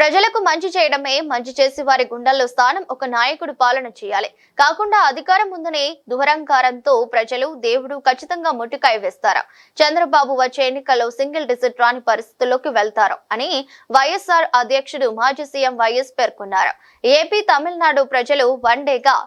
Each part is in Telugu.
ప్రజలకు మంచి చేయడమే మంచి చేసి వారి గుండెల్లో స్థానం ఒక నాయకుడు పాలన చేయాలి. కాకుండా అధికారం ముందునే దురహంకారంతో ప్రజలు దేవుడు ఖచ్చితంగా ముట్టికాయ వేస్తారు. చంద్రబాబు వచ్చే ఎన్నికల్లో సింగిల్ డిజిట్ రాని పరిస్థితుల్లోకి వెళ్తారు అని వైఎస్ఆర్ అధ్యక్షుడు మాజీ సీఎం వైఎస్ పేర్కొన్నారు. ఏపీ తమిళనాడు ప్రజలు వన్ డేగా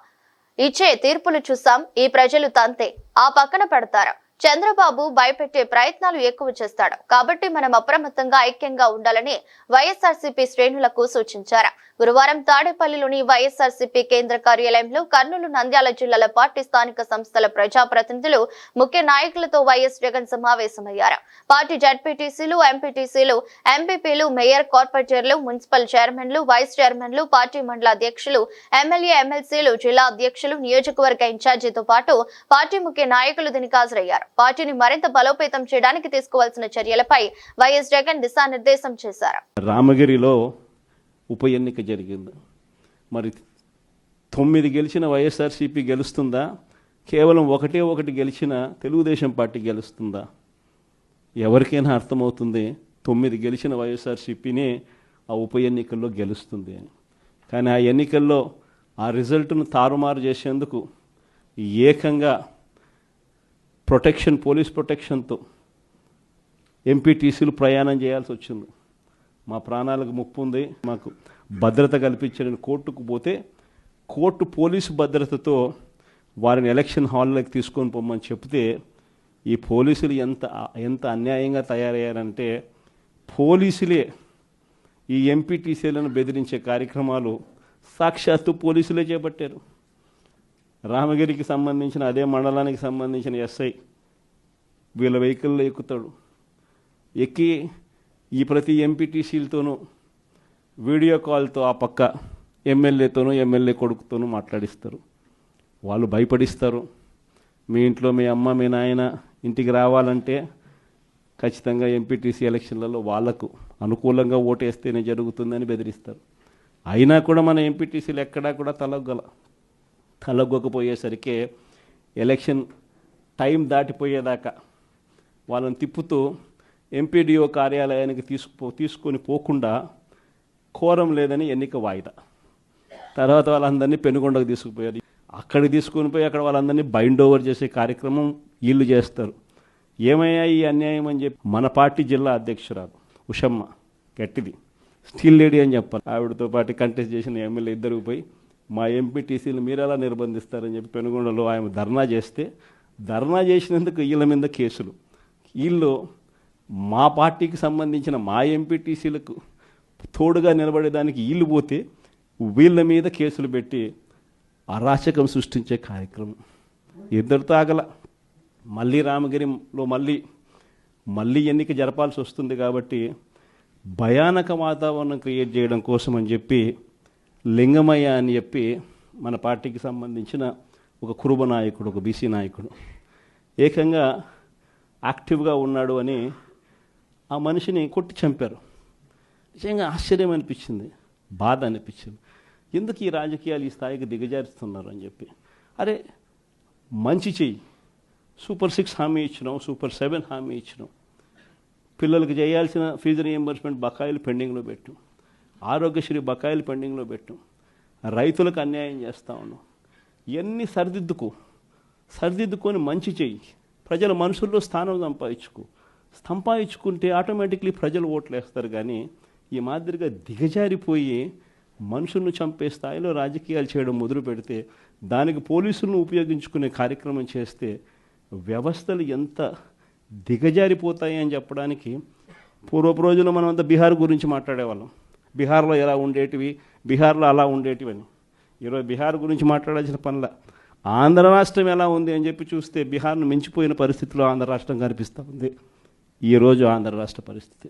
ఇచ్చే తీర్పులు చూసాం. ఈ ప్రజలు తంతే ఆ పక్కన పెడతారు. చంద్రబాబు భయపెట్టే ప్రయత్నాలు ఎక్కువ చేస్తాడు. కాబట్టి మనం అప్రమత్తంగా ఐక్యంగా ఉండాలని వైఎస్ఆర్సీపీ శ్రేణులకు సూచించారు. గురువారం తాడేపల్లిలోని వైఎస్ఆర్సీపీ కేంద్ర కార్యాలయంలో కర్నూలు, నంద్యాల జిల్లాల పార్టీ స్థానిక సంస్థల ప్రజాప్రతినిధులు, ముఖ్య నాయకులతో వైఎస్ జగన్ సమావేశమయ్యారు. పార్టీ జడ్పీటీసీలు, ఎంపీటీసీలు, ఎంపీపీలు, మేయర్, కార్పొరేటర్లు, మున్సిపల్ చైర్మన్లు, వైస్ చైర్మన్లు, పార్టీ మండల అధ్యక్షులు, ఎమ్మెల్యే, ఎమ్మెల్సీలు, జిల్లా అధ్యక్షులు, నియోజకవర్గ ఇన్ఛార్జితో పాటు పార్టీ ముఖ్య నాయకులు దీనికి హాజరయ్యారు. పార్టీని మరింత బలోపేతం చేయడానికి తీసుకోవాల్సిన చర్యలపై వైఎస్ జగన్ దిశానిర్దేశం చేశారు. రామగిరిలో ఉప ఎన్నిక జరిగింది. మరి 9 గెలిచిన వైఎస్ఆర్సీపీ గెలుస్తుందా? కేవలం ఒకటి గెలిచిన తెలుగుదేశం పార్టీ గెలుస్తుందా? ఎవరికైనా అర్థమవుతుంది 9 గెలిచిన వైఎస్ఆర్సీపీనే ఆ ఉప ఎన్నికల్లో గెలుస్తుంది అని. కానీ ఆ ఎన్నికల్లో ఆ రిజల్ట్ను తారుమారు చేసేందుకు ఏకంగా పోలీస్ ప్రొటెక్షన్తో ఎంపీటీసీలు ప్రయాణం చేయాల్సి వచ్చింది. మా ప్రాణాలకు ముప్పు ఉంది, మాకు భద్రత కల్పించని కోర్టుకు పోతే కోర్టు పోలీసు భద్రతతో వారిని ఎలక్షన్ హాల్లోకి తీసుకొని పోమని చెప్తే ఈ పోలీసులు ఎంత అన్యాయంగా తయారయ్యారంటే పోలీసులే ఈ ఎంపీటీసీలను బెదిరించే కార్యక్రమాలు సాక్షాత్తు పోలీసులే చేపట్టారు. రామగిరికి సంబంధించిన అదే మండలానికి సంబంధించిన ఎస్ఐ వీళ్ళ వెహికల్లో ఎక్కుతాడు. ఎక్కి ఈ ప్రతి ఎంపీటీసీలతోనూ వీడియో కాల్తో ఆ పక్క ఎమ్మెల్యేతోనూ ఎమ్మెల్యే కొడుకుతోనూ మాట్లాడిస్తారు. వాళ్ళు భయపడిస్తారు. మీ ఇంట్లో మీ అమ్మ మీ నాయన ఇంటికి రావాలంటే ఖచ్చితంగా ఎంపీటీసీ ఎలక్షన్లలో వాళ్లకు అనుకూలంగా ఓటేస్తేనే జరుగుతుందని బెదిరిస్తారు. అయినా కూడా మన ఎంపీటీసీలు ఎక్కడా కూడా తలొగ్గకపోయేసరికి ఎలక్షన్ టైం దాటిపోయేదాకా వాళ్ళని తిప్పుతూ ఎంపీడీఓ కార్యాలయానికి తీసుకొని పోకుండా కోరం లేదని ఎన్నిక వాయిదా. తర్వాత వాళ్ళందరినీ పెనుగొండకు తీసుకుపోయారు. అక్కడికి తీసుకొని పోయి అక్కడ వాళ్ళందరినీ బైండ్ ఓవర్ చేసే కార్యక్రమం వీళ్ళు చేస్తారు. ఏమయ్యా ఈ అన్యాయం అని చెప్పి మన పార్టీ జిల్లా అధ్యక్షురాలు ఉషమ్మ గట్టిది స్టీల్ లేడీ అని చెప్పాలి. ఆవిడతో పాటు కంటెస్ట్ చేసిన ఎమ్మెల్యే ఇద్దరు పోయి మా ఎంపీటీసీలు మీరు ఎలా నిర్బంధిస్తారని చెప్పి పెనుగొండలో ఆయన ధర్నా చేసినందుకు వీళ్ళ మీద కేసులు. వీళ్ళు మా పార్టీకి సంబంధించిన మా ఎంపీటీసీలకు తోడుగా నిలబడేదానికి వీళ్ళు పోతే వీళ్ళ మీద కేసులు పెట్టి అరాచకం సృష్టించే కార్యక్రమం ఇద్దరితో ఆగల. మళ్ళీ రామగిరిలో మళ్ళీ ఎన్నిక జరపాల్సి వస్తుంది కాబట్టి భయానక వాతావరణం క్రియేట్ చేయడం కోసం అని చెప్పి లింగమయ్య అని చెప్పి మన పార్టీకి సంబంధించిన ఒక కురుబ నాయకుడు, ఒక బీసీ నాయకుడు ఏకంగా యాక్టివ్గా ఉన్నాడు అని ఆ మనిషిని కొట్టి చంపారు. నిజంగా ఆశ్చర్యం అనిపించింది, బాధ అనిపించింది. ఎందుకు ఈ రాజకీయాలు ఈ స్థాయికి దిగజారుస్తున్నారు అని చెప్పి. అరే మంచి చెయ్యి, సూపర్ 6 హామీ ఇచ్చినాం, సూపర్ 7 హామీ ఇచ్చినాం, పిల్లలకు చేయాల్సిన ఫీజు రియంబర్స్మెంట్ బకాయిలు పెండింగ్లో పెట్టాం, ఆరోగ్యశ్రీ బకాయిలు పెండింగ్లో పెట్టాం, రైతులకు అన్యాయం చేస్తూ ఉన్నాం. ఇవన్నీ సరిదిద్దుకొని మంచి చెయ్యి, ప్రజల మనసుల్లో స్థానం సంపాదించుకుంటే ఆటోమేటిక్లీ ప్రజలు ఓట్లు వేస్తారు. కానీ ఈ మాదిరిగా దిగజారిపోయి మనుషులను చంపే స్థాయిలో రాజకీయాలు చేయడం మొదలు పెడితే, దానికి పోలీసులను ఉపయోగించుకునే కార్యక్రమం చేస్తే వ్యవస్థలు ఎంత దిగజారిపోతాయి అని చెప్పడానికి పూర్వపు రోజుల్లో మనమంతా బీహార్ గురించి మాట్లాడేవాళ్ళం. బీహార్లో ఎలా ఉండేటివి, బీహార్లో అలా ఉండేటివి అని. ఈరోజు బీహార్ గురించి మాట్లాడాల్సిన పనుల ఆంధ్ర రాష్ట్రం ఎలా ఉంది అని చెప్పి చూస్తే బీహార్ను మించిపోయిన పరిస్థితిలో ఆంధ్ర రాష్ట్రం కనిపిస్తూ ఉంది. ఈరోజు ఆంధ్ర రాష్ట్ర పరిస్థితి.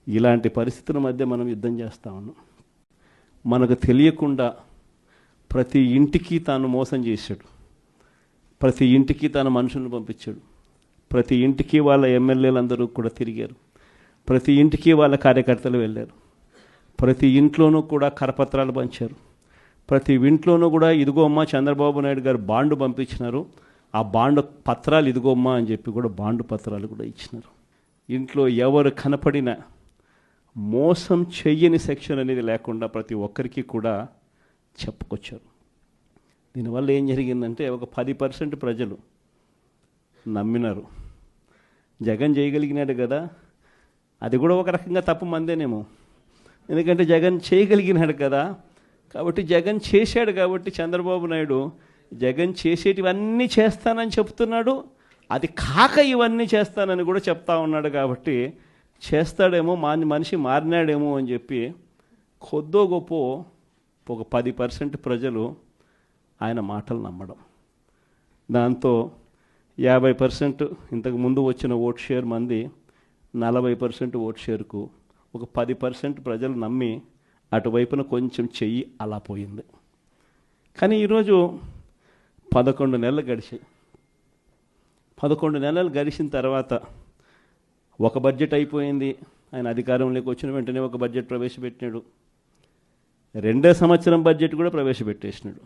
ఇలాంటి పరిస్థితుల మధ్య మనం యుద్ధం చేస్తూ ఉన్నాం. మనకు తెలియకుండా ప్రతి ఇంటికి తాను మోసం చేశాడు, ప్రతి ఇంటికి తన మనుషులను పంపించాడు, ప్రతి ఇంటికి వాళ్ళ ఎమ్మెల్యేలందరూ కూడా తిరిగారు, ప్రతి ఇంటికి వాళ్ళ కార్యకర్తలు వెళ్ళారు, ప్రతి ఇంట్లోనూ కూడా కరపత్రాలు పంచారు, ప్రతి ఇంట్లోనూ కూడా ఇదిగోమ్మా చంద్రబాబు నాయుడు గారు బాండు పంపించినారు, ఆ బాండు పత్రాలు ఇదిగోమ్మా అని చెప్పి కూడా బాండు పత్రాలు కూడా ఇచ్చినారు. ఇంట్లో ఎవరు కనపడినా మోసం చెయ్యని సెక్షన్ అనేది లేకుండా ప్రతి ఒక్కరికి కూడా చెప్పుకొచ్చారు. దీనివల్ల ఏం జరిగిందంటే ఒక 10% ప్రజలు నమ్మినారు. జగన్ చేయగలిగినాడు కదా, అది కూడా ఒక రకంగా తప్పు మందేనేమో, ఎందుకంటే జగన్ చేయగలిగినాడు కదా, కాబట్టి జగన్ చేశాడు కాబట్టి చంద్రబాబు నాయుడు జగన్ చేసేటివన్నీ చేస్తానని చెప్తున్నాడు, అది కాక ఇవన్నీ చేస్తానని కూడా చెప్తా ఉన్నాడు, కాబట్టి చేస్తాడేమో, మనిషి మారినాడేమో అని చెప్పి కొద్దో గొప్ప ఒక 10% ప్రజలు ఆయన మాటలు నమ్మడం. దాంతో 50% ఇంతకు ముందు వచ్చిన ఓట్ షేర్ మంది 40% ఓట్ షేర్కు ఒక 10% ప్రజలు నమ్మి అటువైపున కొంచెం చెయ్యి అలా పోయింది. కానీ ఈరోజు 11 నెలలు గడిచాయి. 11 నెలలు గడిచిన తర్వాత ఒక బడ్జెట్ అయిపోయింది. ఆయన అధికారంలోకి వచ్చిన వెంటనే ఒక బడ్జెట్ ప్రవేశపెట్టినాడు. 2వ సంవత్సరం బడ్జెట్ కూడా ప్రవేశపెట్టేసినాడు.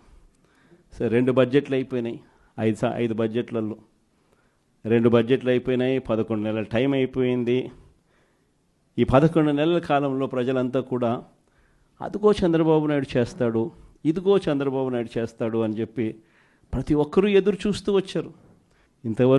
సరే, 2 బడ్జెట్లు అయిపోయినాయి. 5 బడ్జెట్లలో 2 బడ్జెట్లు అయిపోయినాయి. 11 నెలల టైం అయిపోయింది. ఈ 11 నెలల కాలంలో ప్రజలంతా కూడా అదిగో చంద్రబాబు నాయుడు చేస్తాడు, ఇదిగో చంద్రబాబు నాయుడు చేస్తాడు అని చెప్పి ప్రతి ఒక్కరూ ఎదురు చూస్తూ వచ్చారు. ఇంతవరకు